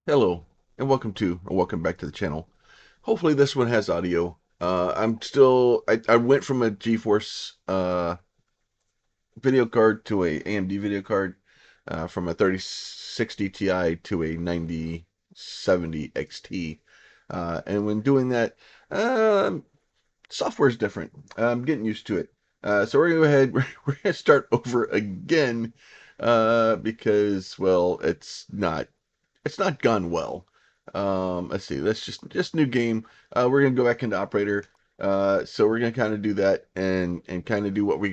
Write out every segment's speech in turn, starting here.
Hello, and welcome back to the channel. Hopefully this one has audio. I went from a GeForce video card to a AMD video card, from a 3060 Ti to a 9070 XT. And when doing that, um, software is different. I'm getting used to it. So we're gonna go ahead. We're gonna start over again, because well, it's not gone well. Let's see. Let's just new game. We're gonna go back into operator. So we're gonna kind of do that and kind of do what we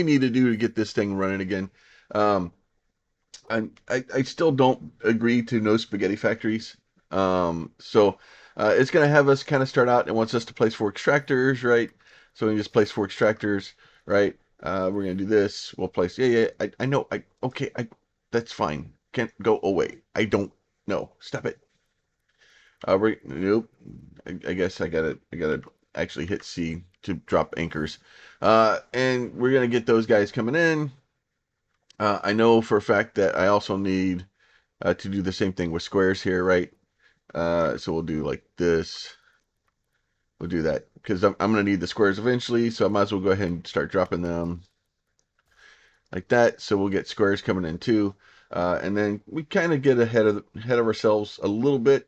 need to do to get this thing running again. Um, I still don't agree to no spaghetti factories. It's gonna have us kind of start out and wants us to place four extractors, right? So we can just place four extractors, right? We're gonna do this. We'll place. Yeah. I know. Okay. That's fine. Can't go away. I don't know. Stop it. Nope. I guess I gotta actually hit C to drop anchors. And we're gonna get those guys coming in. I know for a fact that I also need to do the same thing with squares here, right? So we'll do like this. We'll do that because I'm going to need the squares eventually, so I might as well go ahead and start dropping them like that. So we'll get squares coming in too, and then we kind of get ahead of ourselves a little bit,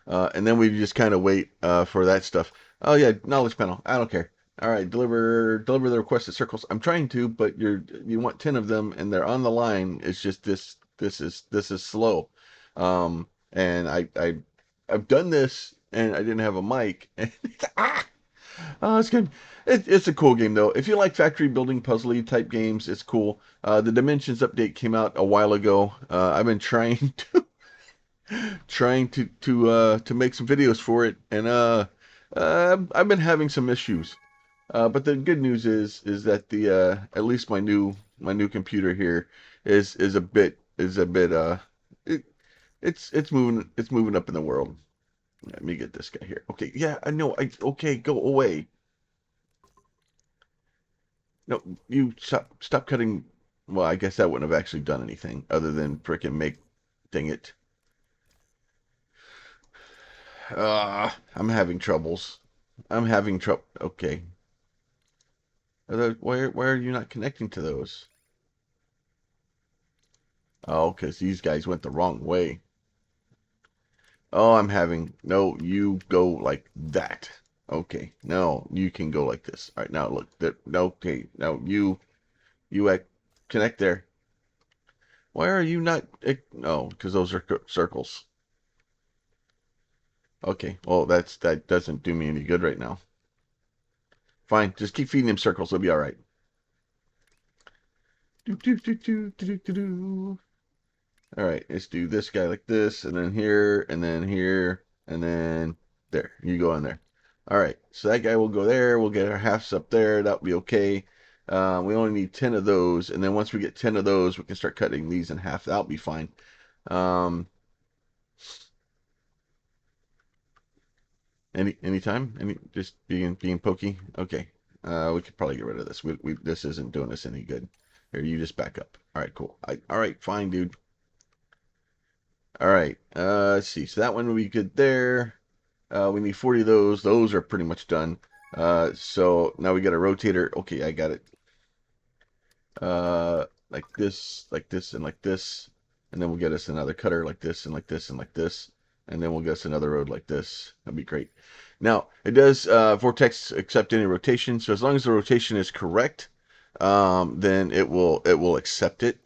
and then we just kind of wait for that stuff. Oh yeah, knowledge panel. I don't care. All right, deliver the requested circles. I'm trying to, but you want 10 of them, and they're on the line. It's just this is slow, and I've done this, and I didn't have a mic. And oh, it's good. It's a cool game though. If you like factory building puzzly type games, it's cool. The Dimensions update came out a while ago. I've been trying to make some videos for it, and I've been having some issues. But the good news is that the at least my new computer here is a bit it, it's moving up in the world. Let me get this guy here. Okay, yeah, I know. Okay, go away. No, you stop cutting. Well, I guess that wouldn't have actually done anything other than frickin' make. Dang it. I'm having troubles. I'm having trouble. Okay. Why are you not connecting to those? Oh, because these guys went the wrong way. Oh, no, you go like that. Okay. No, you can go like this. All right, now look. No, okay. Now you connect there. Why are you not? No, because those are circles. Okay. Well, that doesn't do me any good right now. Fine. Just keep feeding him circles. It'll be all right. Do do do do do do do. All right. Let's do this guy like this, and then here, and then here, and then there. You go in there. All right. So that guy will go there. We'll get our halves up there. That'll be okay. We only need 10 of those, and then once we get 10 of those, we can start cutting these in half. That'll be fine. Um, anytime, just being pokey. Okay. We could probably get rid of this. This isn't doing us any good. Here, you just back up. All right, cool. All right, fine, dude. All right. Let's see. So that one will be good there. We need 40 of those. Those are pretty much done. So now we got a rotator. Okay, I got it. Like this, and like this, and then we'll get us another cutter like this, and like this, and like this, and then we'll get us another road like this. That'd be great. Now it does vortex accept any rotation, so as long as the rotation is correct, then it will accept it.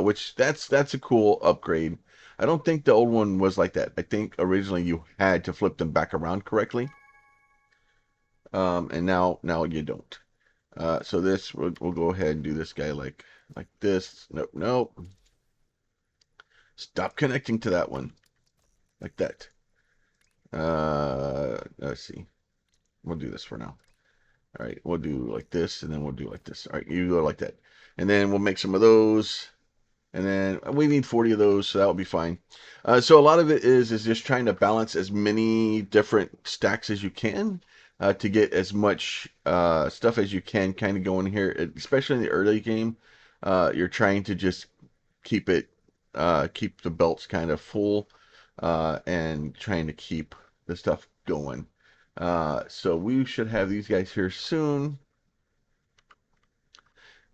Which that's a cool upgrade. I don't think the old one was like that. I think originally you had to flip them back around correctly, and now you don't. So this we'll go ahead and do this guy like this. Nope, nope. Stop connecting to that one like that. Let's see. We'll do this for now. All right, we'll do like this, and then we'll do like this. All right, you go like that, and then we'll make some of those, and then we need 40 of those, so that will be fine. So a lot of it is just trying to balance as many different stacks as you can, to get as much stuff as you can kind of going here, especially in the early game. You're trying to just keep it keep the belts kind of full, and trying to keep the stuff going. So we should have these guys here soon.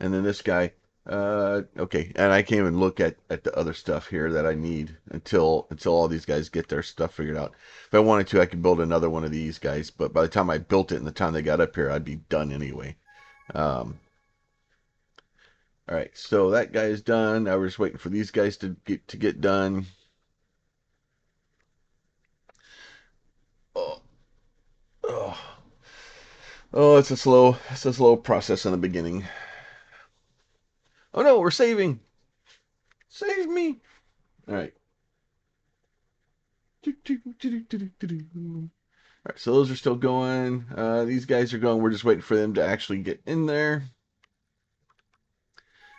And then this guy, okay, and I can't even look at the other stuff here that I need until all these guys get their stuff figured out. If I wanted to, I could build another one of these guys, but by the time I built it and the time they got up here, I'd be done anyway. All right, so that guy is done. Now we're just waiting for these guys to get done. Oh, oh, oh, it's a slow process in the beginning. Oh no, we're saving. Save me. All right. All right, so those are still going. These guys are going. We're just waiting for them to actually get in there.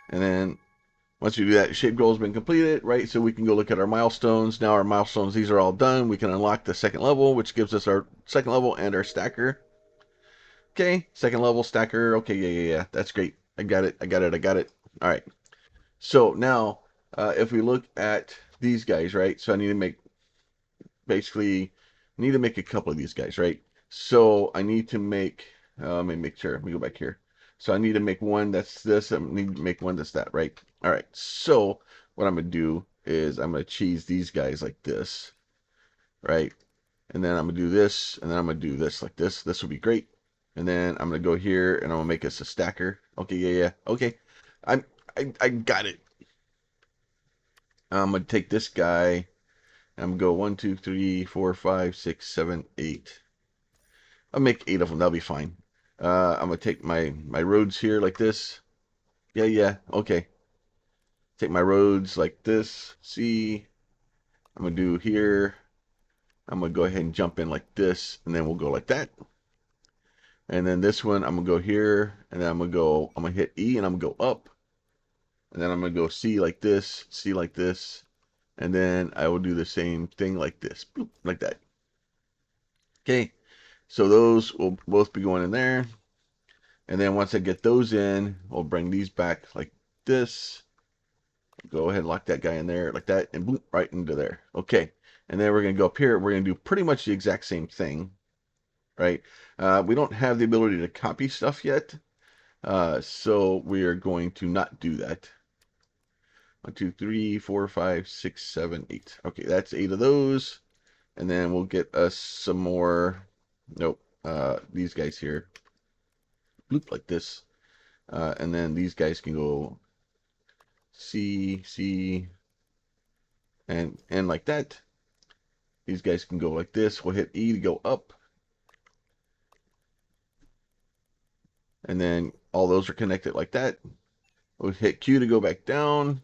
And then once we do that, shape goal has been completed, right? So we can go look at our milestones. Now our milestones, these are all done. We can unlock the second level, which gives us our second level and our stacker. Okay, second level stacker. Okay, yeah. That's great. I got it. All right. So now, if we look at these guys, right? So I need to make basically need to make a couple of these guys, right? So I need to make, let me make sure, let me go back here. So I need to make one that's this, I need to make one that's that, right? All right, so what I'm gonna do is I'm gonna cheese these guys like this, right? And then I'm gonna do this, and then I'm gonna do this like this. This will be great. And then I'm gonna go here and I'm gonna make us a stacker. Okay, yeah, okay. I'm I got it. I'm gonna take this guy. I'm gonna go 1, 2, 3, 4, 5, 6, 7, 8. I'll make 8 of them. That'll be fine. I'm gonna take my roads here like this. Yeah. Okay. Take my roads like this. See, I'm gonna do here. I'm gonna go ahead and jump in like this, and then we'll go like that. And then this one, I'm gonna go here, and then I'm gonna hit E, and I'm gonna go up, and then I'm gonna go C like this, C like this, and then I will do the same thing like this, boop, like that. Okay. So those will both be going in there. And then once I get those in, we'll bring these back like this. Go ahead and lock that guy in there like that, and boom, right into there. Okay. And then we're going to go up here. We're going to do pretty much the exact same thing, right? We don't have the ability to copy stuff yet. So we are going to not do that. 1, 2, 3, 4, 5, 6, 7, 8. Okay, that's 8 of those. And then we'll get us some more. Nope. These guys here. Bloop, like this. And then these guys can go C, and like that. These guys can go like this. We'll hit E to go up. And then all those are connected like that. We'll hit Q to go back down.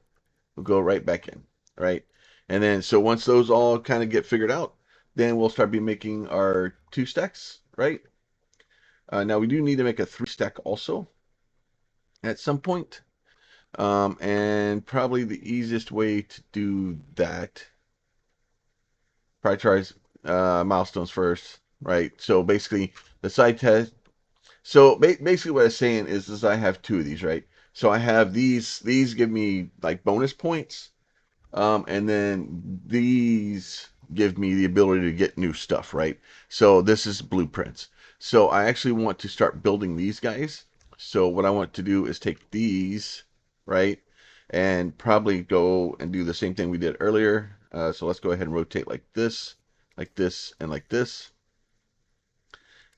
We'll go right back in, right? And then, so once those all kind of get figured out, then we'll start be making our 2 stacks, right? Now we do need to make a 3 stack also at some point. And probably the easiest way to do that, probably tries milestones first, right? So basically the side test. So basically what I'm saying is I have 2 of these, right? So I have these give me like bonus points, and then these give me the ability to get new stuff, right? So this is blueprints. So I actually want to start building these guys. So what I want to do is take these, right? And probably go and do the same thing we did earlier. So let's go ahead and rotate like this, and like this.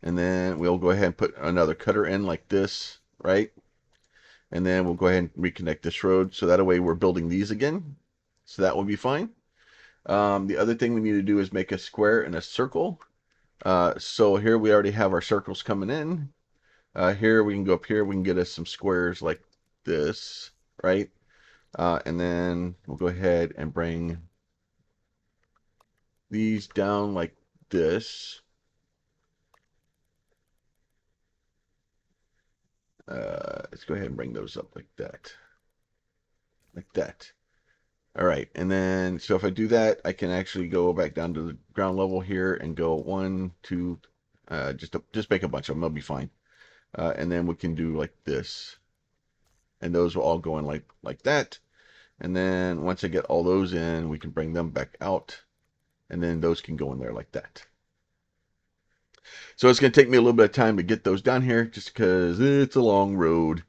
And then we'll go ahead and put another cutter in like this, right? And then we'll go ahead and reconnect this road. So that way we're building these again. So that will be fine. The other thing we need to do is make a square and a circle. So here we already have our circles coming in. Here we can go up here. We can get us some squares like this, right? And then we'll go ahead and bring these down like this. Let's go ahead and bring those up like that. Like that. All right, and then so if I do that, I can actually go back down to the ground level here and go 1, 2, just make a bunch of them. They'll be fine. And then we can do like this, and those will all go in like that. And then once I get all those in, we can bring them back out. And then those can go in there like that. So it's going to take me a little bit of time to get those down here just because it's a long road.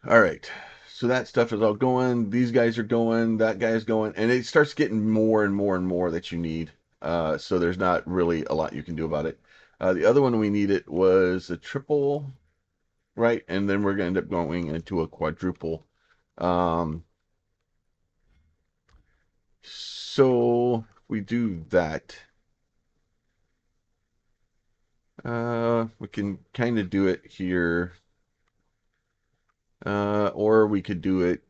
All right. So that stuff is all going. These guys are going. That guy's going. And it starts getting more and more and more that you need. So there's not really a lot you can do about it. The other one we needed was a triple, right? And then we're going to end up going into a quadruple. So we do that. We can kind of do it here. Or we could do it.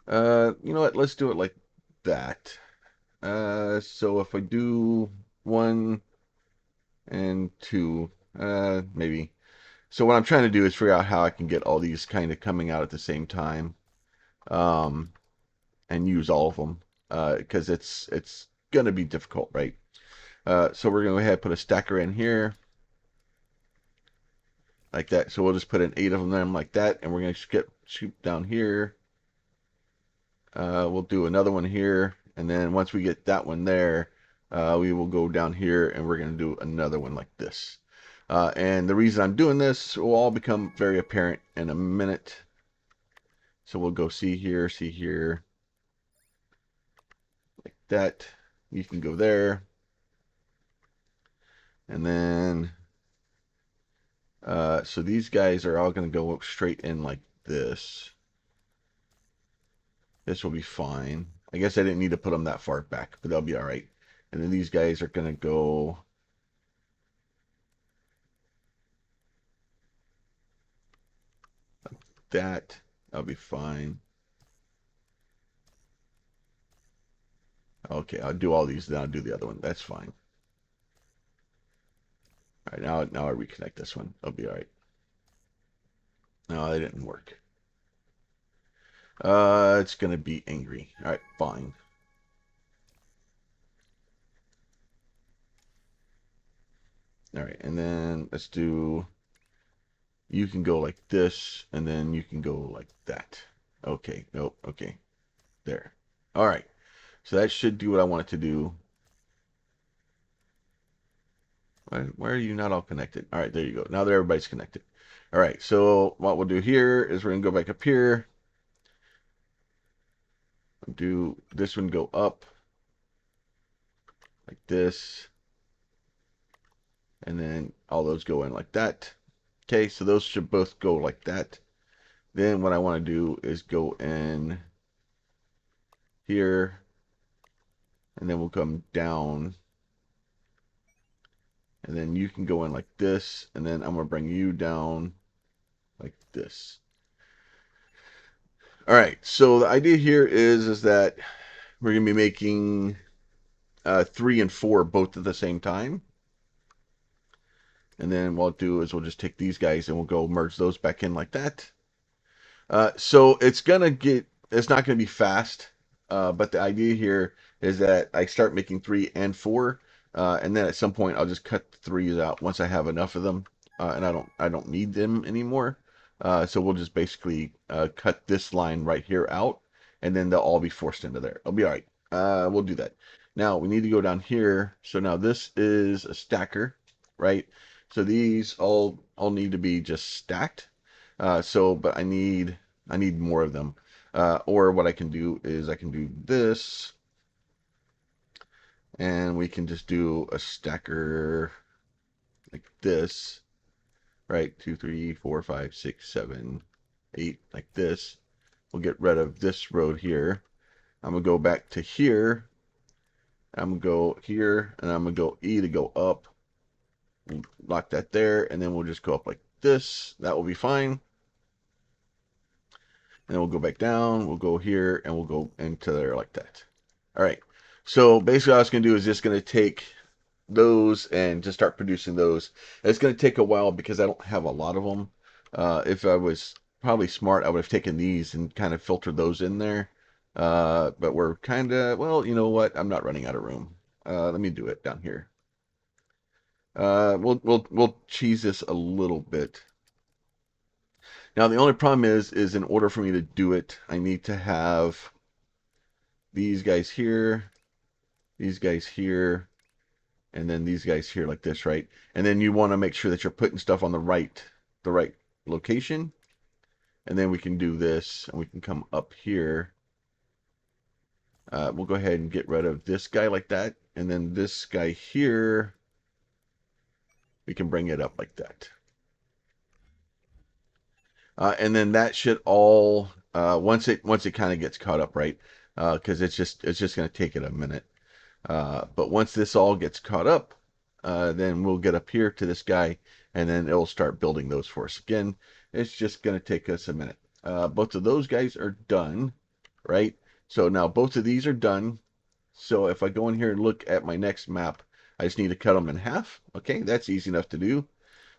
You know what? Let's do it like that. So if I do 1 and 2, maybe. So what I'm trying to do is figure out how I can get all these kind of coming out at the same time, um, and use all of them, because it's gonna be difficult, right? So we're gonna go ahead and put a stacker in here like that. So we'll just put in 8 of them like that, and we're gonna shoot down here. We'll do another one here, and then once we get that one there, we will go down here and we're going to do another one like this. And the reason I'm doing this will all become very apparent in a minute. So we'll go see here, like that. You can go there. And then, so these guys are all going to go straight in like this. This will be fine. I guess I didn't need to put them that far back, but they'll be all right. And then these guys are going to go that. That'll be fine. Okay, I'll do all these, then I'll do the other one. That's fine. All right, now I reconnect this one. It'll be all right. No, that didn't work. It's gonna be angry. All right, fine. All right, and then let's do. You can go like this, and then you can go like that. Okay, nope. Okay, there. All right, so that should do what I want it to do. Why are you not all connected? All right, there you go. Now that everybody's connected. All right, so what we'll do here is we're gonna go back up here. Do this one go up like this, and then all those go in like that. Okay, so those should both go like that. Then what I want to do is go in here, and then we'll come down, and then you can go in like this, and then I'm going to bring you down like this. All right, so the idea here is that we're going to be making 3 and 4 both at the same time. And then what I'll do is we'll just take these guys and we'll go merge those back in like that. So it's not gonna be fast, but the idea here is that I start making 3 and 4, and then at some point I'll just cut the 3s out once I have enough of them, and I don't need them anymore. So we'll just basically cut this line right here out, and then they'll all be forced into there. It'll be all right. We'll do that. Now we need to go down here. So now this is a stacker, right? So these all need to be just stacked. But I need more of them. Or what I can do is I can do this, and we can just do a stacker like this, right? 2, 3, 4, 5, 6, 7, 8, like this. We'll get rid of this road here. I'm gonna go back to here. I'm gonna go here, and I'm gonna go E to go up. We'll lock that there, and then we'll just go up like this. That will be fine. And then we'll go back down, we'll go here, and we'll go into there like that. All right. So basically what I was going to do is just going to take those and just start producing those. It's going to take a while because I don't have a lot of them. If I was probably smart, I would have taken these and kind of filtered those in there. But we're kind of, well, you know what? I'm not running out of room. Let me do it down here. We'll cheese this a little bit. Now the only problem is in order for me to do it, I need to have these guys here, these guys here, and then these guys here like this, right? And then you want to make sure that you're putting stuff on the right location. And then we can do this, and we can come up here. We'll go ahead and get rid of this guy like that, and then this guy here, we can bring it up like that. And then that should all once it kind of gets caught up, right? Because it's just going to take it a minute. But once this all gets caught up, then we'll get up here to this guy, and then it'll start building those for us. Again, it's just going to take us a minute. Both of those guys are done, right? So now both of these are done. So if I go in here and look at my next map, I just need to cut them in half. Okay, that's easy enough to do.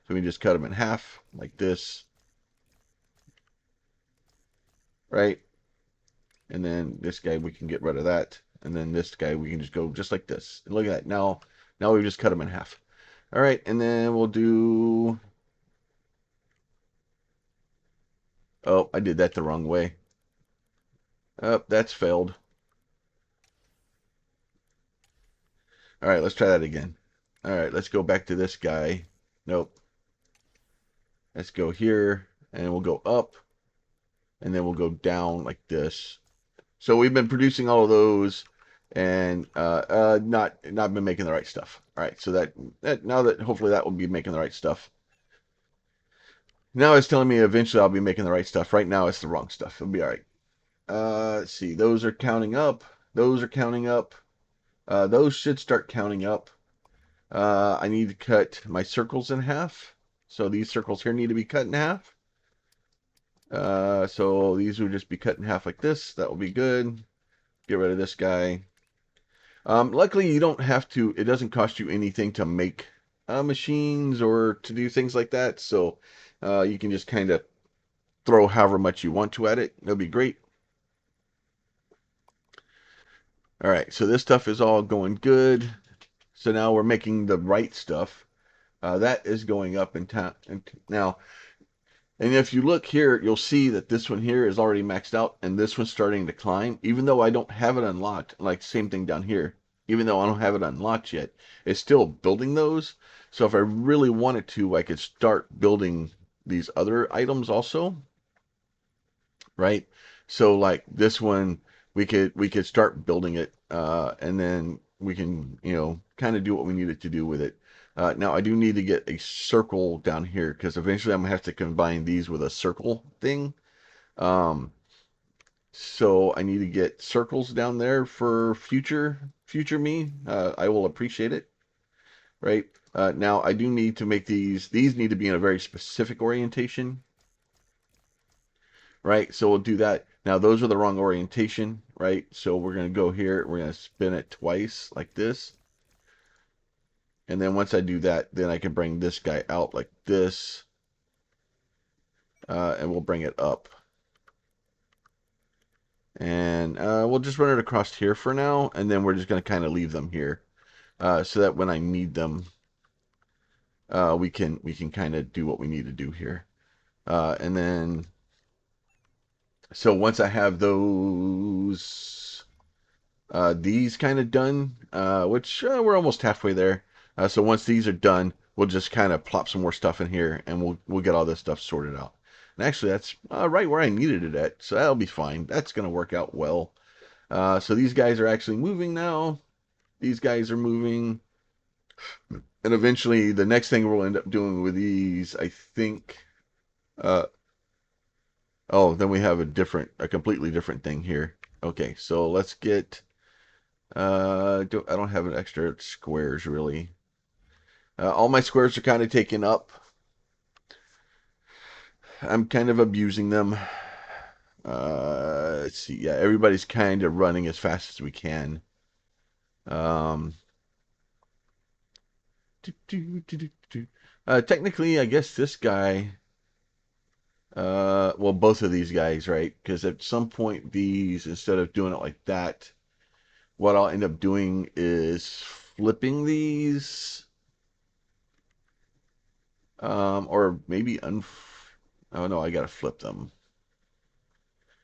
So we just cut them in half like this, right? And then this guy, we can get rid of that. And then this guy, we can just go just like this. And look at that. Now we've just cut them in half. All right, and then we'll do... Oh, I did that the wrong way. Oh, that's failed. All right, let's try that again. All right, let's go back to this guy. Nope. Let's go here, and we'll go up, and then we'll go down like this. So we've been producing all of those, and not been making the right stuff. All right, so that now that hopefully that will be making the right stuff. Now it's telling me eventually I'll be making the right stuff. Right now it's the wrong stuff. It'll be all right. Let's see. Those are counting up. Those are counting up. Those should start counting up. I need to cut my circles in half. So these circles here need to be cut in half. So these would just be cut in half like this. That will be good. Get rid of this guy. Luckily, you don't have to, it doesn't cost you anything to make machines or to do things like that. So you can just kind of throw however much you want to at it. It'll be great. All right, so this stuff is all going good. So now we're making the right stuff. That is going up in time. Now, and if you look here, you'll see that this one here is already maxed out and this one's starting to climb, even though I don't have it unlocked. Like same thing down here. Even though I don't have it unlocked yet, it's still building those. So if I really wanted to, I could start building these other items also, right? So like this one, we could start building it, and then we can kind of do what we needed to do with it. Now I do need to get a circle down here because eventually I'm gonna have to combine these with a circle thing. Um, so I need to get circles down there for future me. I will appreciate it, right? Now I do need to make these. These need to be in a very specific orientation, right? So we'll do that. Now those are the wrong orientation, right? So we're gonna go here. We're gonna spin it twice like this. And then once I do that, then I can bring this guy out like this. And we'll bring it up. And we'll just run it across here for now. And then we're just going to kind of leave them here. So that when I need them, we can kind of do what we need to do here. And then, so once I have those, these kind of done, which we're almost halfway there. So once these are done, we'll just kind of plop some more stuff in here, and we'll get all this stuff sorted out. And actually, that's right where I needed it at, so that'll be fine. That's gonna work out well. So these guys are actually moving now. These guys are moving, and eventually, the next thing we'll end up doing with these, I think. Uh, oh, then we have a completely different thing here. Okay, so let's get. I don't have an extra squares really. All my squares are kind of taken up. I'm kind of abusing them. Let's see. Yeah, everybody's kind of running as fast as we can. Um, technically, I guess this guy. Well, both of these guys, right? Because at some point, these, instead of doing it like that, what I'll end up doing is flipping these. Or maybe Oh no, I gotta flip them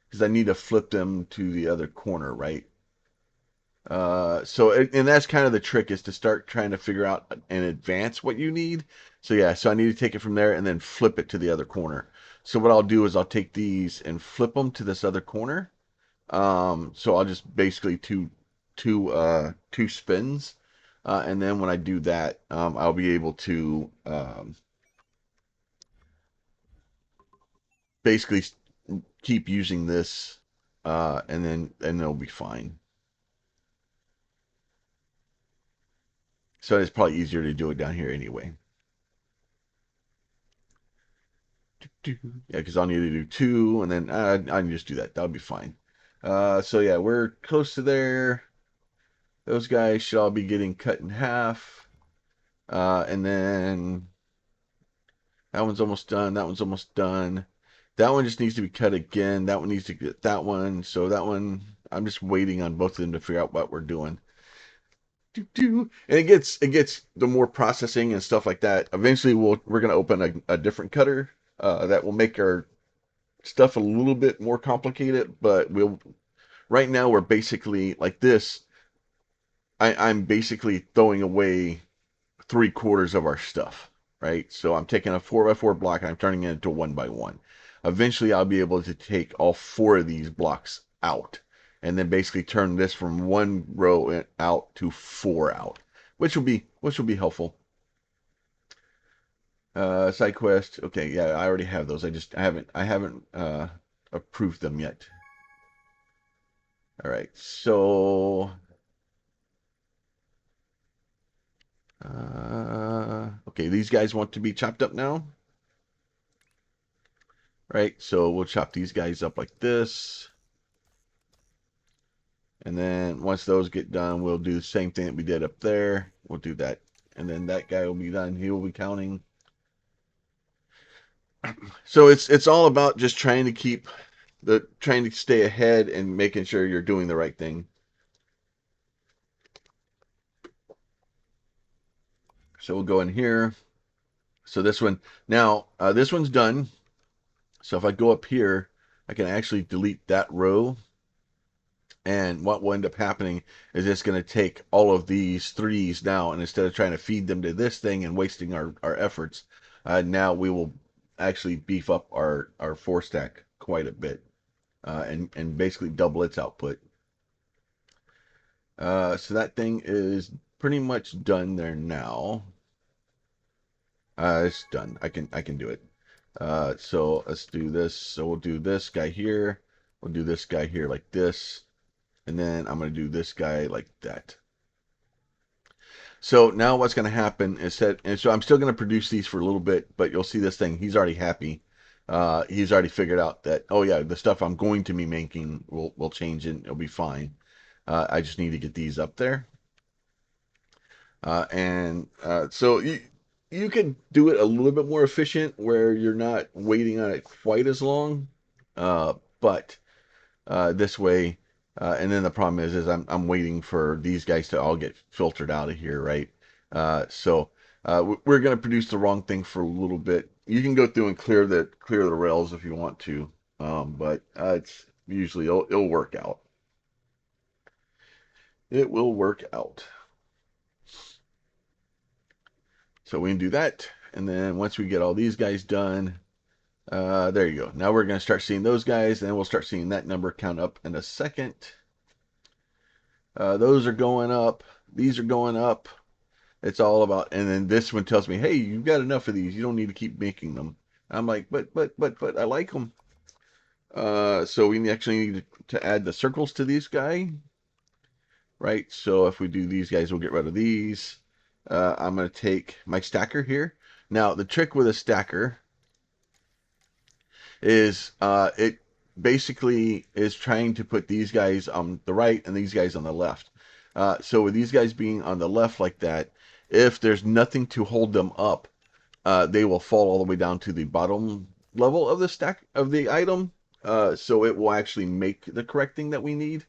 because I need to flip them to the other corner, right? And that's kind of the trick is to start trying to figure out in advance what you need. So yeah, so I need to take it from there and then flip it to the other corner. So what I'll do is I'll take these and flip them to this other corner. So I'll just basically two spins, and then when I do that, I'll be able to basically keep using this, and it'll be fine. So it's probably easier to do it down here anyway. Yeah, because I'll need to do two, and then I can just do that. That'll be fine. So yeah, we're close to there. Those guys should all be getting cut in half. And then that one's almost done. That one's almost done. That one just needs to be cut again. That one needs to get that one. So that one, I'm just waiting on both of them to figure out what we're doing. And it gets the more processing and stuff like that. Eventually, we're gonna open a different cutter that will make our stuff a little bit more complicated. But right now we're basically like this. I'm basically throwing away 3/4 of our stuff, right? So I'm taking a 4x4 block and I'm turning it into 1x1. Eventually, I'll be able to take all four of these blocks out and then basically turn this from one row out to four out, which will be helpful. Side quest. Okay, yeah, I already have those. I haven't approved them yet. All right, so okay, these guys want to be chopped up now, right? So we'll chop these guys up like this. And then once those get done, we'll do the same thing that we did up there. We'll do that. And then that guy will be done. He will be counting. So it's all about just trying to stay ahead and making sure you're doing the right thing. So we'll go in here. So this one's done. So if I go up here, I can actually delete that row. And what will end up happening is it's going to take all of these threes now, and instead of trying to feed them to this thing and wasting our efforts, now we will actually beef up our four stack quite a bit, and basically double its output. So that thing is pretty much done there now. It's done. I can do it. So let's do this. So we'll do this guy here. We'll do this guy here like this. And then I'm going to do this guy like that. So now what's going to happen is that, and so I'm still going to produce these for a little bit, but you'll see this thing. He's already happy. He's already figured out that, oh yeah, the stuff I'm going to be making will change and it'll be fine. I just need to get these up there. So you can do it a little bit more efficient where you're not waiting on it quite as long. But this way. And then the problem is I'm waiting for these guys to all get filtered out of here, right? We're going to produce the wrong thing for a little bit. You can go through and clear the rails if you want to, but it's usually it'll work out. It will work out. So we can do that, and then once we get all these guys done, there you go. Now we're going to start seeing those guys, and we'll start seeing that number count up in a second. Those are going up. These are going up. It's all about, and then this one tells me, hey, you've got enough of these. You don't need to keep making them. I'm like, but I like them. So we actually need to add the circles to these guys, right? So if we do these guys, we'll get rid of these. I'm going to take my stacker here. Now, the trick with a stacker is it basically is trying to put these guys on the right and these guys on the left. So with these guys being on the left like that, if there's nothing to hold them up, they will fall all the way down to the bottom level of the stack of the item. So it will actually make the correct thing that we need.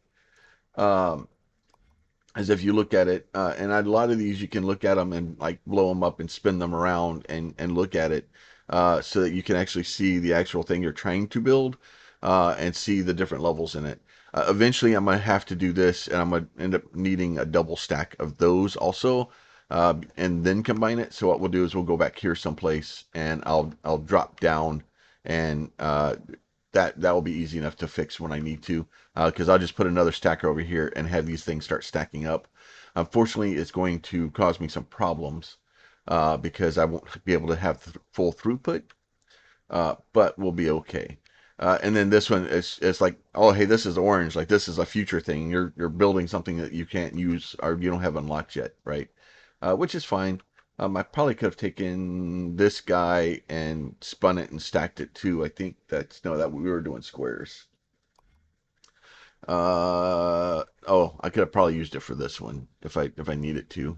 As if you look at it, and a lot of these you can look at them and like blow them up and spin them around and look at it. so that you can actually see the actual thing you're trying to build and see the different levels in it. Eventually, I'm going to have to do this, and I'm going to end up needing a double stack of those also, and then combine it. So what we'll do is we'll go back here someplace, and I'll drop down, and that will be easy enough to fix when I need to, because I'll just put another stacker over here and have these things start stacking up. Unfortunately, it's going to cause me some problems because I won't be able to have full throughput, but we'll be okay. And then this one is it's like, oh hey, this is orange. Like this is a future thing. You're building something that you can't use or you don't have unlocked yet, right? Which is fine. I probably could have taken this guy and spun it and stacked it too. I think that's no, that we were doing squares. Oh, I could have probably used it for this one if I needed to.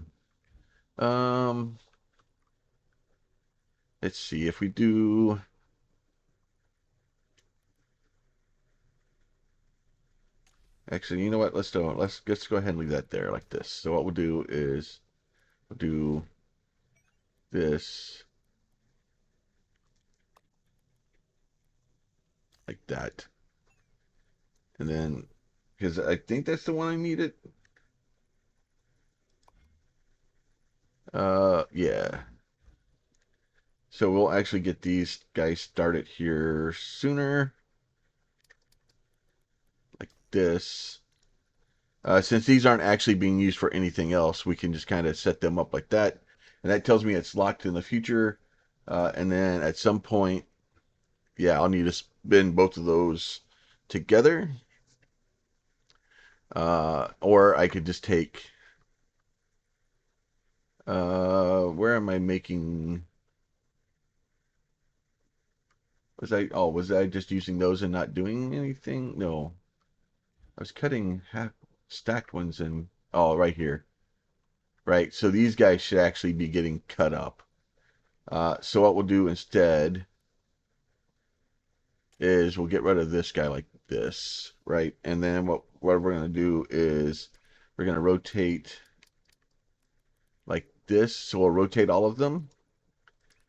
Um, let's see if we do. Actually, you know what? Let's do. Let's go ahead and leave that there like this. So what we'll do is we'll do this like that, and then because I think that's the one I needed. Yeah. So we'll actually get these guys started here sooner, like this. Since these aren't actually being used for anything else, we can just kind of set them up like that. And that tells me it's locked in the future. And then at some point, yeah, I'll need to spin both of those together. Or I could just take, where am I making, was I just using those and not doing anything? No, I was cutting half stacked ones and, oh, right here. Right, so these guys should actually be getting cut up. So what we'll do instead is we'll get rid of this guy like this, right? And then what we're going to do is we're going to rotate like this. So we'll rotate all of them,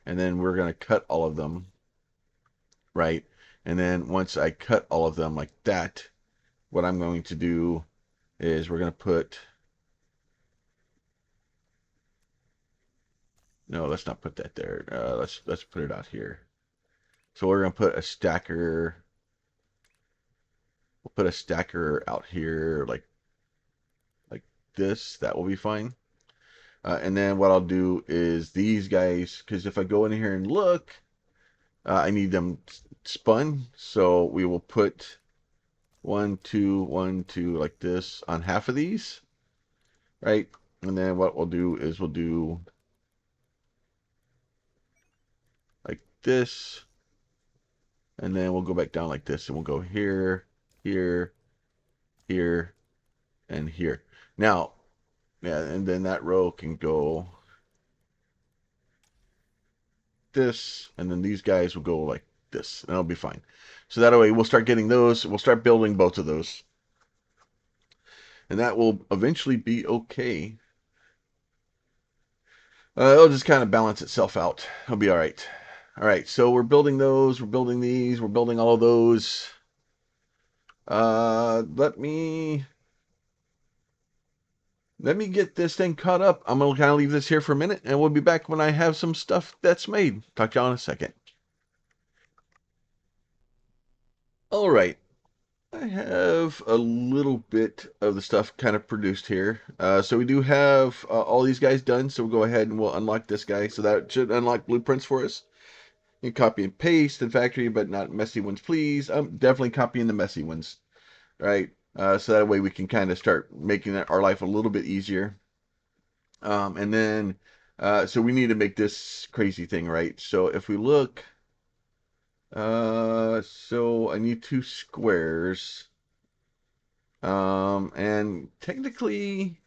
and then we're going to cut all of them, right? And then once I cut all of them like that, what I'm going to do is we're going to put, no, let's not put that there. Let's put it out here. So we're going to put a stacker. We'll put a stacker out here like this. That will be fine. And then what I'll do is these guys, because if I go in here and look, I need them spun. So we will put 1, 2, 1, 2 like this on half of these, right? And then what we'll do is we'll do like this, and then we'll go back down like this, and we'll go here, here, here, and here. Now, yeah, and then that row can go this, and then these guys will go like this, and it'll be fine. So that way we'll start getting those, we'll start building both of those, and that will eventually be okay. It'll just kind of balance itself out. It'll be all right. All right, so we're building those, we're building these, we're building all of those. Let me get this thing caught up. I'm gonna kind of leave this here for a minute, and we'll be back when I have some stuff that's made. Talk to y'all in a second. All right, I have a little bit of the stuff kind of produced here. So we do have all these guys done. So we'll go ahead and we'll unlock this guy. So that should unlock blueprints for us. You can copy and paste in factory, but not messy ones, please. I'm definitely copying the messy ones, right? So that way we can kind of start making our life a little bit easier. And then, so we need to make this crazy thing, right? So if we look, so I need 2 squares. And technically,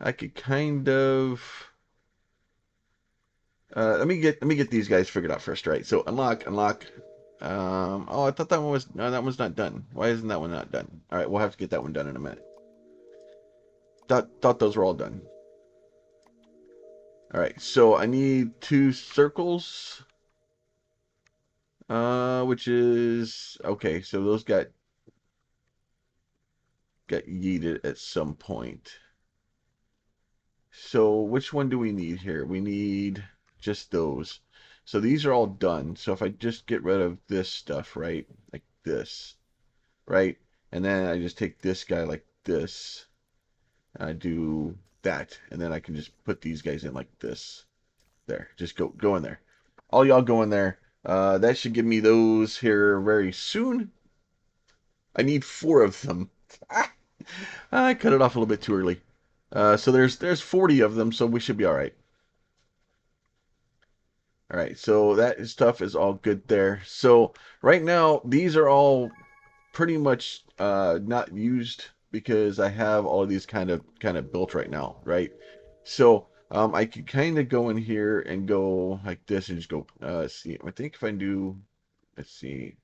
I could kind of let me get these guys figured out first, right? So unlock. Oh, I thought that one was no, that one's not done. Why isn't that one not done? All right, we'll have to get that one done in a minute. Thought those were all done. All right, so I need 2 circles, which is okay. So those got yeeted at some point. So which one do we need here? We need just those. So these are all done. So if I just get rid of this stuff, right? Like this, right? And then I just take this guy like this. And I do that. And then I can just put these guys in like this. There. Just go in there. All y'all go in there. That should give me those here very soon. I need 4 of them. I cut it off a little bit too early. So there's 40 of them, so we should be all right. All right, so that stuff is all good there. So right now, these are all pretty much not used because I have all of these kind of built right now, right? So I could kind of go in here and go like this and just go. Let's see, I think if I do, let's see,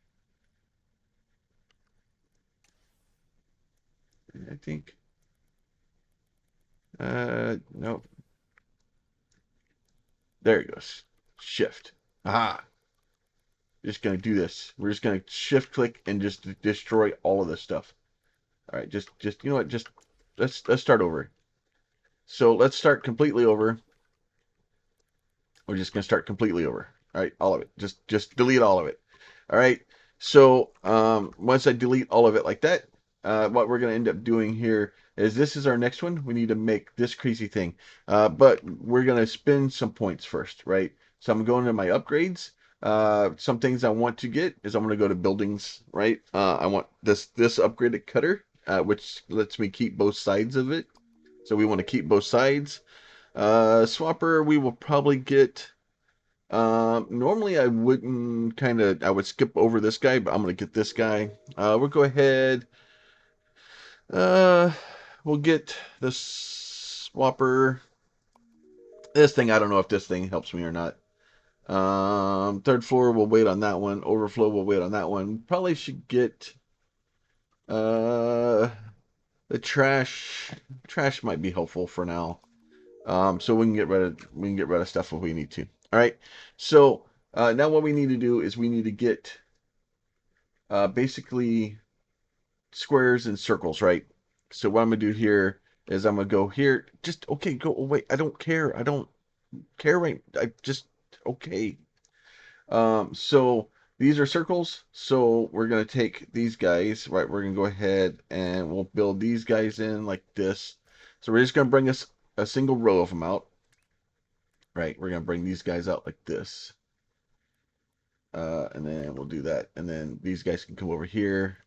I think, no, there it goes. Shift. Aha. Just gonna do this. We're just gonna shift click and just destroy all of this stuff. All right, just you know what? Just let's start over. So let's start completely over. We're just gonna start completely over. All right, all of it. Just delete all of it. All right. So once I delete all of it like that, what we're gonna end up doing here is this is our next one. We need to make this crazy thing, but we're gonna spend some points first, right? So I'm going to my upgrades. Some things I want to get is I'm gonna go to buildings, right? I want this upgraded cutter, which lets me keep both sides of it. So we want to keep both sides. Swapper, we will probably get. Normally I wouldn't I would skip over this guy, but I'm gonna get this guy. We'll go ahead. Uh, we'll get the swapper. This thing, I don't know if this thing helps me or not. Third floor, we'll wait on that one. Overflow, we'll wait on that one. Probably should get uh the trash. Trash might be helpful for now. So we can get rid of stuff if we need to. All right. So now what we need to do is we need to get basically squares and circles, right? So what I'm gonna do here is I'm gonna go here. Just okay. Go away. I don't care. I don't care. Right. I just okay. So these are circles. So we're gonna take these guys, right? We're gonna go ahead and we'll build these guys in like this. So we're just gonna bring us a single row of them out. Right, we're gonna bring these guys out like this, and then we'll do that, and then these guys can come over here,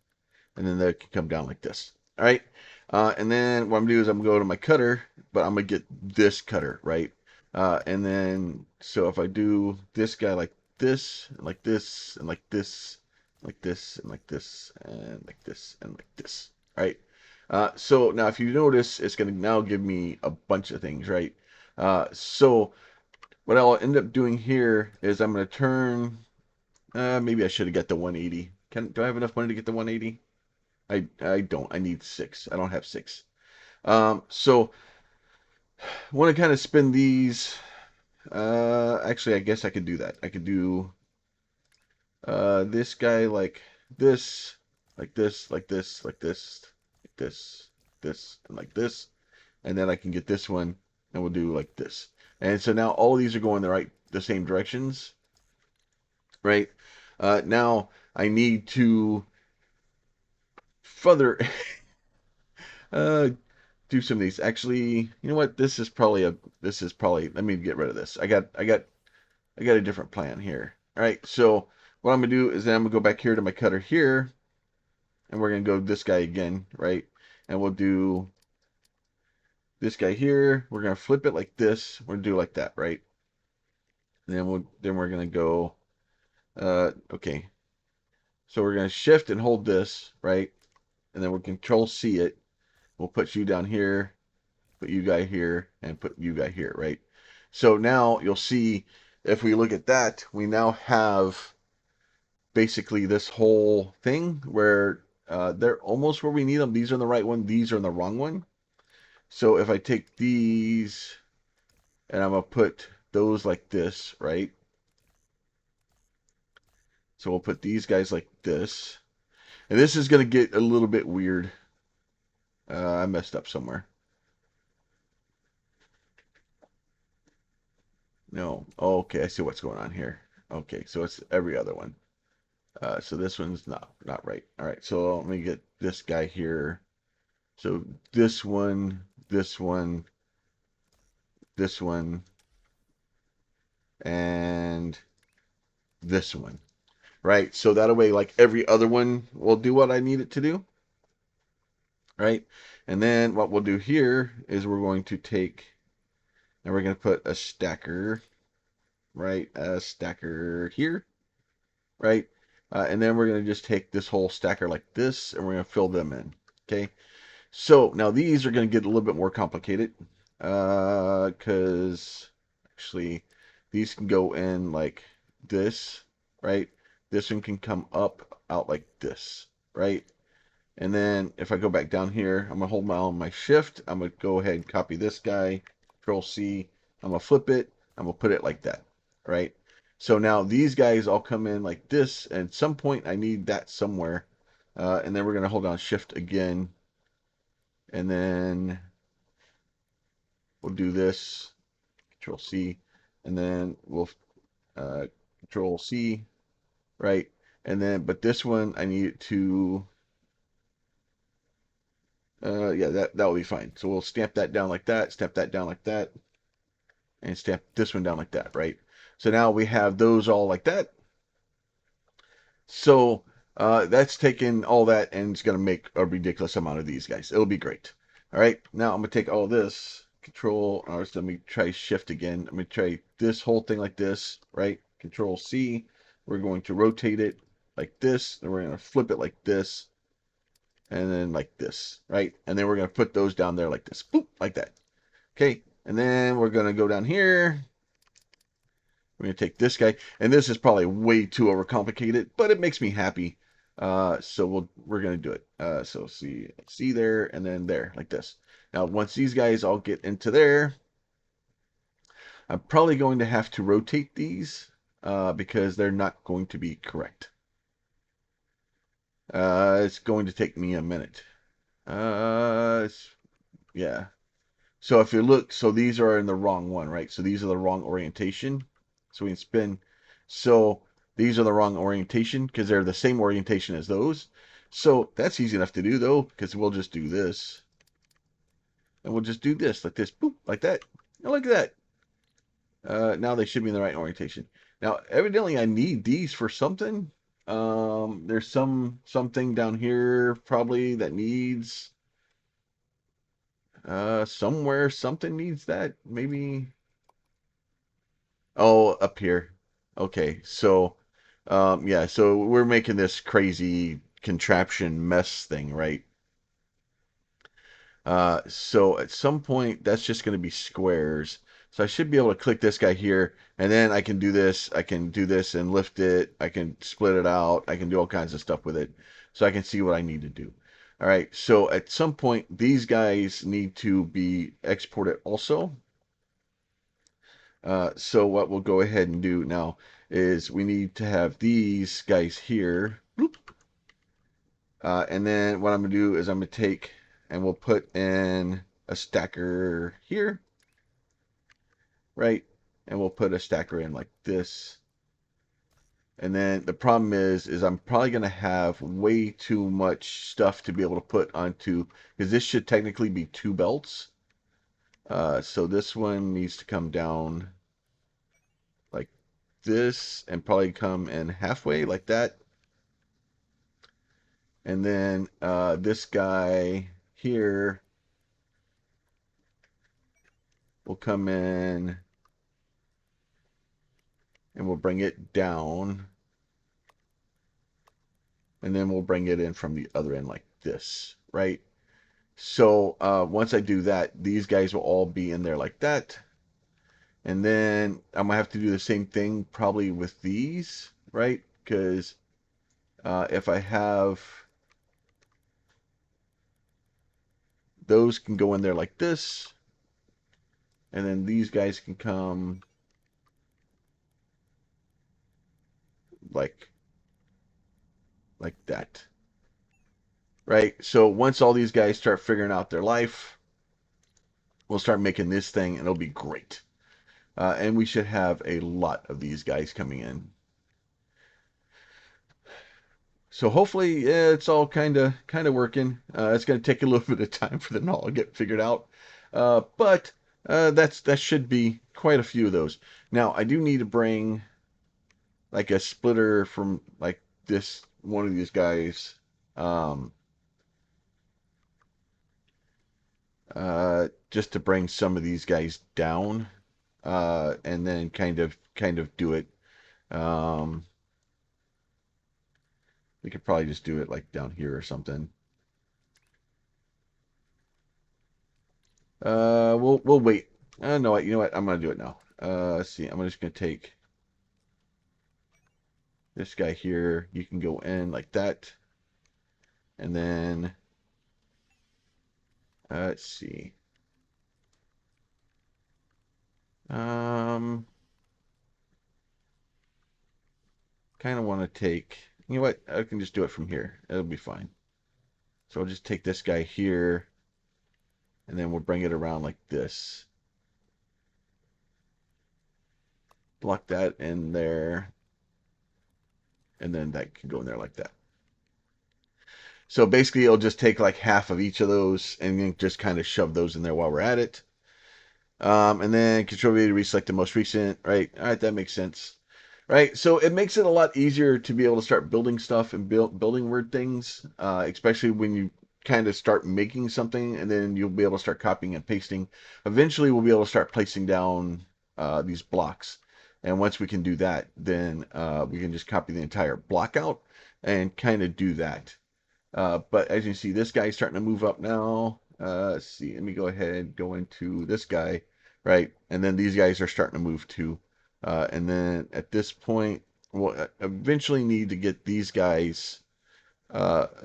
and then they can come down like this. All right, and then what I'm gonna do is I'm gonna go to my cutter, but I'm gonna get this cutter, right? And then so if I do this guy like this, and like this, and like this, like this, and like this, and like this, and like this, right? So now if you notice, it's gonna now give me a bunch of things, right? So what I'll end up doing here is I'm going to turn. Maybe I should have got the 180. Do I have enough money to get the 180? I don't. I need 6. I don't have 6. So I want to kind of spin these. Actually, I guess I could do that. I could do this guy this, like this, like this, like this, like this, and like this, and then I can get this one, and we'll do like this. And so now all of these are going the same directions, right? Now I need to further uh, do some of these. Actually, you know what? This is probably. Let me get rid of this. I got a different plan here. All right. So what I'm gonna do is then I'm gonna go back here to my cutter here, and we're gonna go this guy again, right? And we'll do this guy here. We're gonna flip it like this. We're gonna do like that, right? And then we're gonna go. Okay. So we're gonna shift and hold this, right? And then we'll control C it. We'll put you down here, put you guy here, and put you guy here, right? So now you'll see if we look at that, we now have basically this whole thing where they're almost where we need them. These are in the right one, these are in the wrong one. So if I take these and I'm gonna put those like this, right? So we'll put these guys like this, and this is gonna get a little bit weird. I messed up somewhere. No. Oh, okay, I see what's going on here. Okay, so it's every other one. So this one's not right. All right, so let me get this guy here. So this one, this one, and this one. Right? So that way, like every other one will do what I need it to do. Right? And then what we'll do here is we're going to take and we're going to put a stacker, right? A stacker here, right? And then we're going to just take this whole stacker like this and we're going to fill them in. Okay? So now these are going to get a little bit more complicated because actually these can go in like this, right? This one can come up out like this, right? And then if I go back down here, I'm gonna hold my shift. I'm gonna go ahead and copy this guy, Control C. I'm gonna flip it. I'm gonna put it like that, right? So now these guys all come in like this, and at some point I need that somewhere. And then we're gonna hold down Shift again, and then we'll do this, Control C, and then we'll uh, Control C, right? And then, but this one I need it to, yeah, that will be fine. So we'll stamp that down like that, stamp that down like that, and stamp this one down like that, right? So now we have those all like that. So that's taking all that and it's going to make a ridiculous amount of these guys. It'll be great. All right, now I'm going to take all this, Control, or let me try Shift again. I'm going to try this whole thing like this, right? Control C. We're going to rotate it like this, and we're going to flip it like this, and then like this, right? And then we're going to put those down there like this, boop, like that. Okay, and then we're going to go down here. We're going to take this guy, and this is probably way too overcomplicated, but it makes me happy. So we're going to do it. So see there, and then there, like this. Now, once these guys all get into there, I'm probably going to have to rotate these because they're not going to be correct. It's going to take me a minute. Yeah. So if you look, so these are in the wrong one, right? So these are the wrong orientation. So we can spin. So these are the wrong orientation because they're the same orientation as those. So that's easy enough to do though, because we'll just do this. And we'll just do this, like this, boop, like that. And look at that. Now they should be in the right orientation. Now, evidently I need these for something. There's something down here probably that needs somewhere something needs that. Maybe. Oh, up here. Okay, so yeah, so we're making this crazy contraption mess thing, right? So at some point that's just going to be squares. So I should be able to click this guy here, and then I can do this. I can do this and lift it. I can split it out. I can do all kinds of stuff with it. So I can see what I need to do. All right, so at some point these guys need to be exported also. So what we'll go ahead and do now is we need to have these guys here. And then what I'm going to do is I'm going to take and we'll put in a stacker here, right? And we'll put a stacker in like this. And then the problem is I'm probably going to have way too much stuff to be able to put onto, because this should technically be two belts. So this one needs to come down like this and probably come in halfway like that. And then this guy here will come in and we'll bring it down. And then we'll bring it in from the other end like this, right? So once I do that, these guys will all be in there like that. And then I'm going to have to do the same thing probably with these, right? Because if I have those can go in there like this. And then these guys can come like like that. Right? So once all these guys start figuring out their life, we'll start making this thing and it'll be great. And we should have a lot of these guys coming in. So hopefully, yeah, it's all kind of working. It's going to take a little bit of time for them all to get figured out, but that should be quite a few of those. Now I do need to bring like a splitter from like this one of these guys, um, just to bring some of these guys down, and then kind of do it. Um, we could probably just do it like down here or something. We'll wait. No, you know what? I'm gonna do it now. Let's see. I'm just gonna take this guy here. You can go in like that, and then let's see. Um, kind of want to take. You know what? I can just do it from here. It'll be fine. So I'll just take this guy here, and then we'll bring it around like this. Block that in there, and then that can go in there like that. So basically, it'll just take like half of each of those, and then just kind of shove those in there while we're at it. And then Control V to reselect the most recent, right? All right, that makes sense, right? So it makes it a lot easier to be able to start building stuff and building word things, especially when you kind of start making something, and then you'll be able to start copying and pasting. Eventually, we'll be able to start placing down these blocks, and once we can do that, then we can just copy the entire block out and kind of do that. But as you see, this guy's starting to move up now. Let's see. Let me go ahead, go into this guy, right? And then these guys are starting to move too. And then at this point, we'll eventually need to get these guys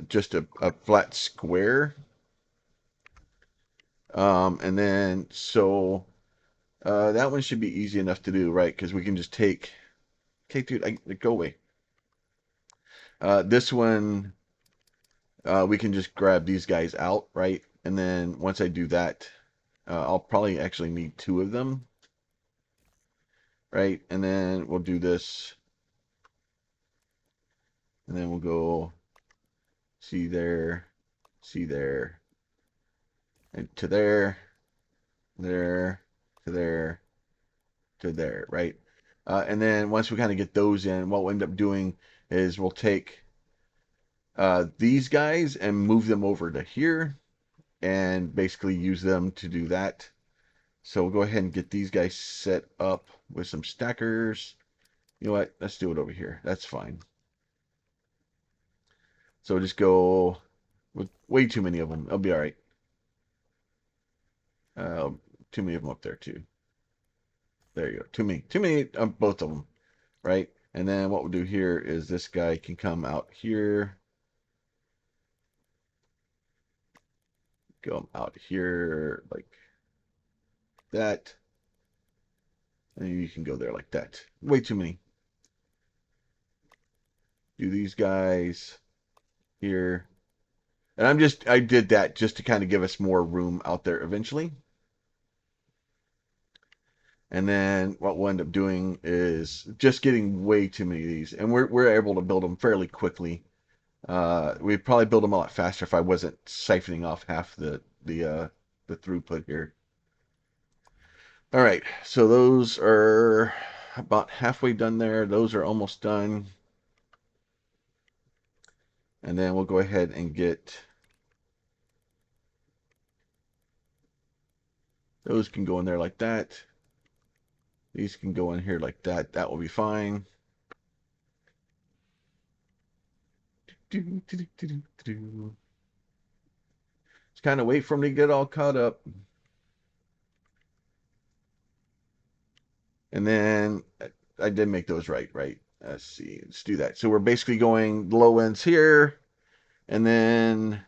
just a flat square. And then so that one should be easy enough to do, right? Because we can just take. Okay, dude, go away. This one we can just grab these guys out, right? And then once I do that, I'll probably actually need two of them, right? And then we'll do this, and then we'll go see there, and to there, there, to there, to there, right? And then once we kind of get those in, what we'll end up doing is we'll take these guys and move them over to here and basically use them to do that. So we'll go ahead and get these guys set up with some stackers. You know what? Let's do it over here. That's fine. So we'll just go with way too many of them. It'll be all right. Uh, Too many of them up there too. There you go. Too many of both of them, right? And then what we'll do here is this guy can come out here, go out here like that, and you can go there like that. Way too many. Do these guys here. And I did that just to kind of give us more room out there eventually. And then what we'll end up doing is just getting way too many of these. And we're able to build them fairly quickly. We'd probably build them a lot faster if I wasn't siphoning off half the throughput here. All right, so those are about halfway done there. Those are almost done. And then we'll go ahead and get those can go in there like that. These can go in here like that. That will be fine. Just kind of wait for them to get all caught up. And then I did make those right. Let's see. Let's do that. So we're basically going low ends here. And then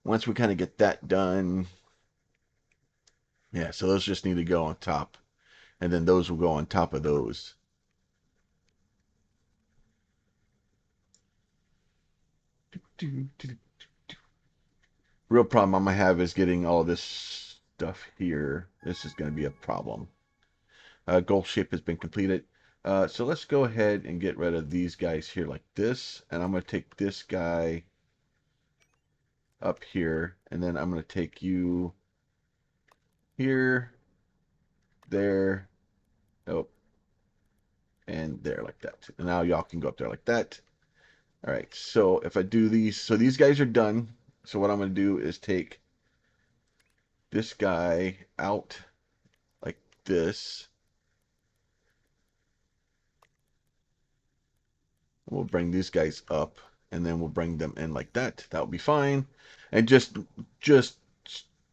once we kind of get that done, Yeah, so those just need to go on top. And then those will go on top of those. Real problem I'm going to have is getting all this stuff here. This is going to be a problem. Goal shape has been completed. So let's go ahead and get rid of these guys here like this. And I'm going to take this guy up here. And then I'm going to take you here, there, oh, and there like that. And now y'all can go up there like that. All right, so if I do these, so these guys are done. So what I'm going to do is take this guy out like this. We'll bring these guys up, and then we'll bring them in like that. That'll be fine. And just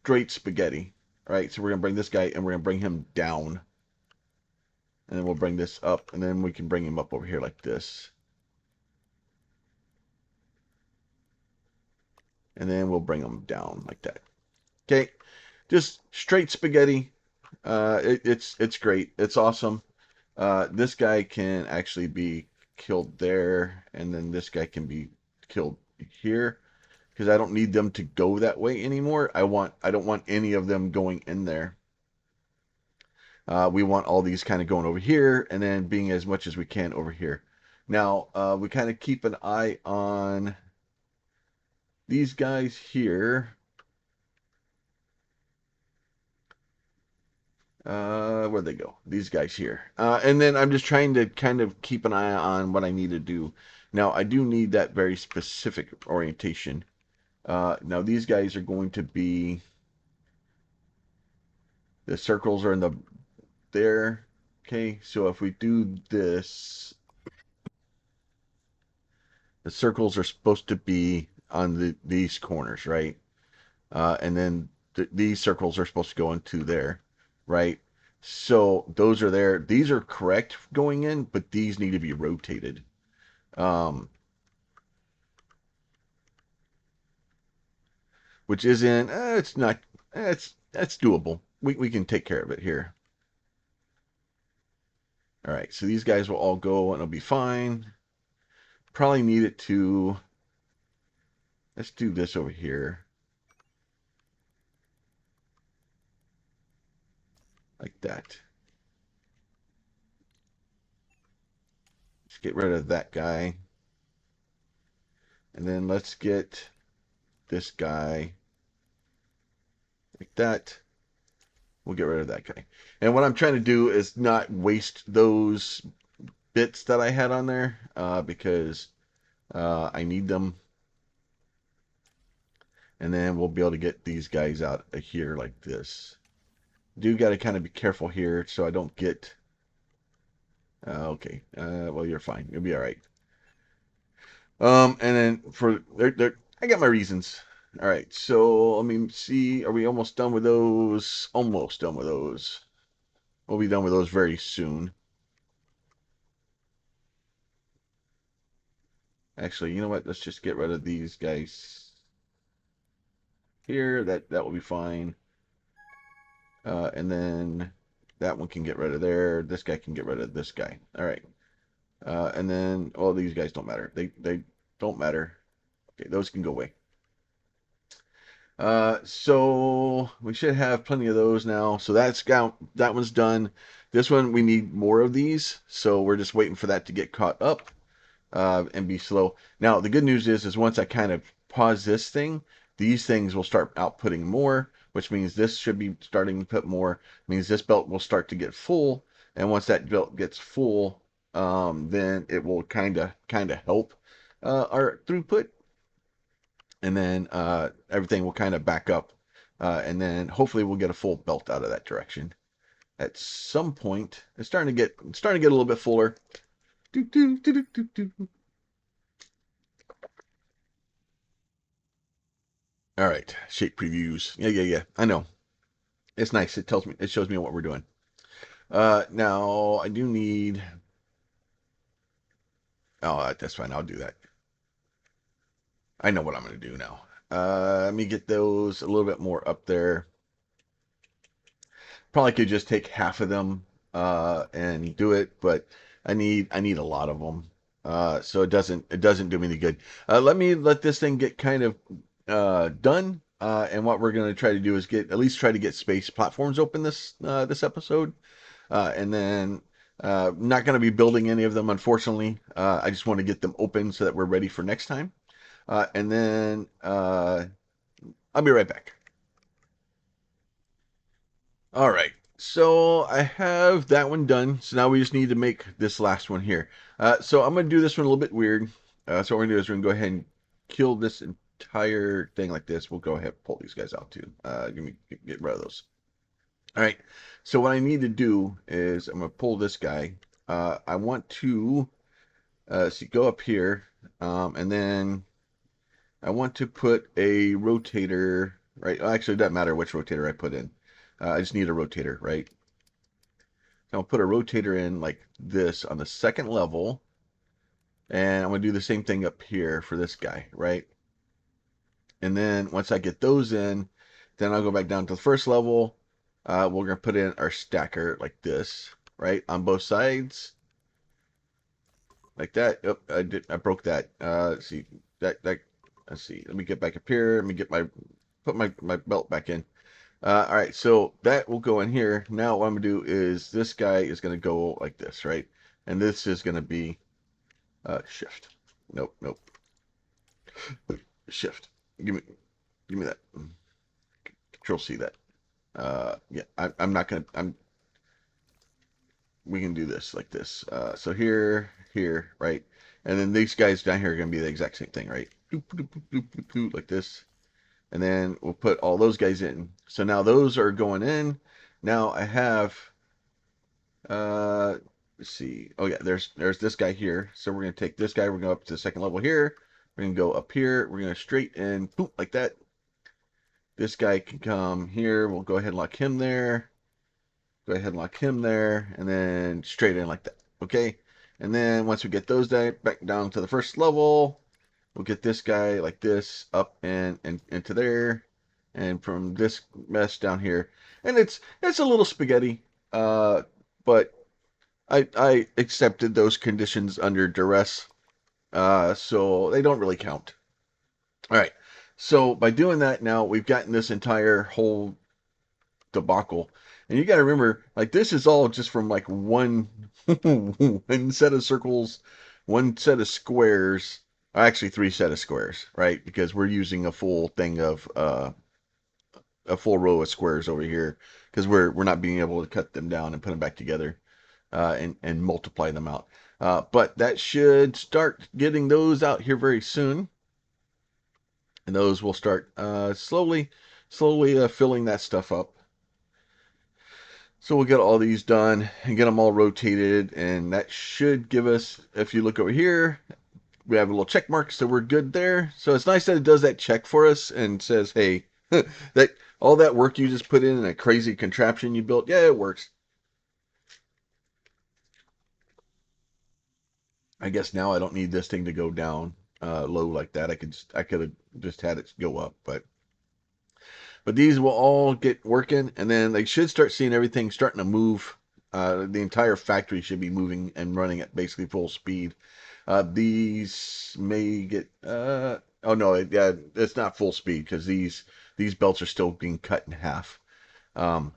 straight spaghetti. All right, so we're going to bring this guy, and we're going to bring him down. And then we'll bring this up, and then we can bring him up over here like this. And then we'll bring him down like that. Okay, just straight spaghetti. It's great. It's awesome. This guy can actually be killed there, and then this guy can be killed here because I don't need them to go that way anymore. I don't want any of them going in there. We want all these kind of going over here, and then being as much as we can over here. Now we kind of keep an eye on these guys here. Where'd they go? These guys here. And then I'm just trying to kind of keep an eye on what I need to do. Now, I do need that very specific orientation. Now, these guys are going to be, the circles are in the, there. Okay, so if we do this, the circles are supposed to be on these corners, right? And then these circles are supposed to go into there, right? So those are there. These are correct going in, but these need to be rotated. Um, which isn't, it's not, that's doable. We can take care of it here. All right, so these guys will all go and it'll be fine. Probably need it to, let's do this over here. Like that. Let's get rid of that guy. And then let's get this guy like that. We'll get rid of that guy. And what I'm trying to do is not waste those bits that I had on there because I need them. And then we'll be able to get these guys out of here like this. Do got to kind of be careful here so I don't get... okay, well, you're fine. You'll be all right. And then for... I got my reasons. All right, so let me see. Are we almost done with those? Almost done with those. We'll be done with those very soon. Actually, you know what? Let's just get rid of these guys here. That will be fine. And then that one can get rid of there. This guy can get rid of this guy. All right. And then all these guys don't matter. They don't matter. Okay, those can go away. So we should have plenty of those now. So that one's done. This one we need more of these, so we're just waiting for that to get caught up and be slow. Now the good news is once I kind of pause this thing, these things will start outputting more, which means this should be starting to put more. Means this belt will start to get full, and once that belt gets full, then it will kind of help our throughput, and then everything will kind of back up, and then hopefully we'll get a full belt out of that direction. At some point, it's starting to get a little bit fuller. Do, do, do, do, do, do. All right, shape previews. Yeah. I know. It's nice. It shows me what we're doing. Now I do need. Oh, that's fine. I'll do that. I know what I'm going to do now. Let me get those a little bit more up there. Probably could just take half of them and do it, but I need a lot of them. So it doesn't do me any good. Let me let this thing get kind of done. And what we're going to try to do is get at least try to get space platforms open this episode. And then not going to be building any of them, unfortunately. I just want to get them open so that we're ready for next time. And then I'll be right back. All right. So I have that one done. So now we just need to make this last one here. So I'm going to do this one a little bit weird. So what we're going to do is we're going to go ahead and kill this entire thing like this. We'll go ahead and pull these guys out too. Get rid of those. All right. So what I need to do is I'm going to pull this guy. I want to see, go up here, and then I want to put a rotator, right? Actually, it doesn't matter which rotator I put in. I just need a rotator, right? So I'll put a rotator in like this on the second level. And I'm going to do the same thing up here for this guy, right? And then once I get those in, then I'll go back down to the first level. We're going to put in our stacker like this, right? On both sides. Like that. Oh, I broke that. Let's see. Let's see. Let me get back up here. Let me put my belt back in. All right, so that will go in here. Now what I'm gonna do is this guy is gonna go like this, right? And this is gonna be shift. Nope, nope. Shift. Give me that. Control C that. Yeah, I'm not gonna. We can do this like this. So here, right? And then these guys down here are gonna be the exact same thing, right? Like this. And then we'll put all those guys in. So now those are going in. Now I have let's see. Oh yeah, there's this guy here. So we're gonna take this guy. We're going to go up to the second level here. We're gonna go up here. We're gonna straight and boop like that. This guy can come here. We'll go ahead and lock him there. Go ahead and lock him there, and then straight in like that. Okay. And then once we get those back down to the first level, we'll get this guy like this up and into there, and from this mess down here. And it's a little spaghetti, but I accepted those conditions under duress, so they don't really count. All right. So by doing that, now we've gotten this entire whole debacle. And you got to remember, like this is all just from like one one set of circles, one set of squares. Actually, three set of squares, right? Because we're using a full thing of a full row of squares over here because we're not being able to cut them down and put them back together and multiply them out. But that should start getting those out here very soon, and those will start slowly filling that stuff up. So we'll get all these done and get them all rotated, and that should give us, if you look over here, we have a little check mark, so we're good there. So it's nice that it does that check for us and says, hey, that all that work you just put in a crazy contraption you built, yeah, it works. I guess now I don't need this thing to go down low like that. I could have just had it go up, but these will all get working, and then they should start seeing everything starting to move. The entire factory should be moving and running at basically full speed. These may get. Oh no, it's not full speed because these belts are still being cut in half. Um,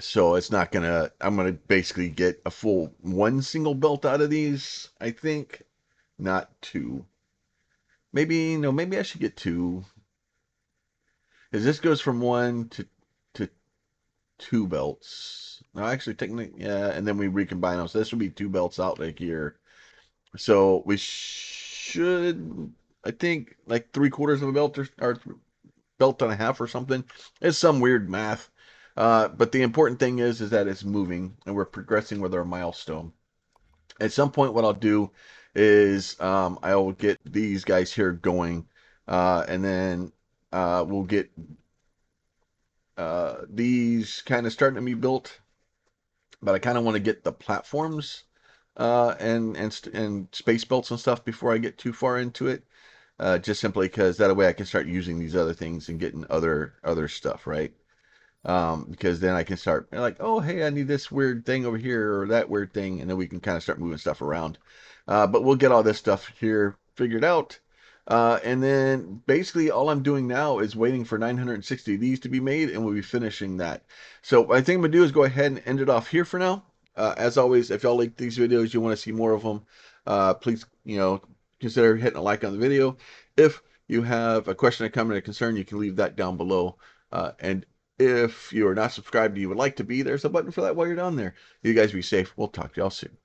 so it's not gonna. I'm gonna basically get a full one single belt out of these. I think, not two. Maybe no. Maybe I should get two. Because this goes from one to two belts. No, actually, technically, yeah, and then we recombine them. So this would be two belts out like here. So we should, I think, like three-quarters of a belt or belt and a half or something. It's some weird math. But the important thing is that it's moving and we're progressing with our milestone. At some point, what I'll do is I will get these guys here going, and then we'll get these kind of starting to be built. But I kind of want to get the platforms and space belts and stuff before I get too far into it. Just simply because that way I can start using these other things and getting other stuff, right? because then I can start like, oh, hey, I need this weird thing over here or that weird thing, and then we can kind of start moving stuff around. But we'll get all this stuff here figured out. And then basically all I'm doing now is waiting for 960 of these to be made, and we'll be finishing that. So what I think I'm gonna do is go ahead and end it off here for now. As always, if y'all like these videos, you want to see more of them, please, consider hitting a like on the video. If you have a question, a comment, or a concern, you can leave that down below. And if you are not subscribed and you would like to be, there's a button for that while you're down there. You guys be safe. We'll talk to y'all soon.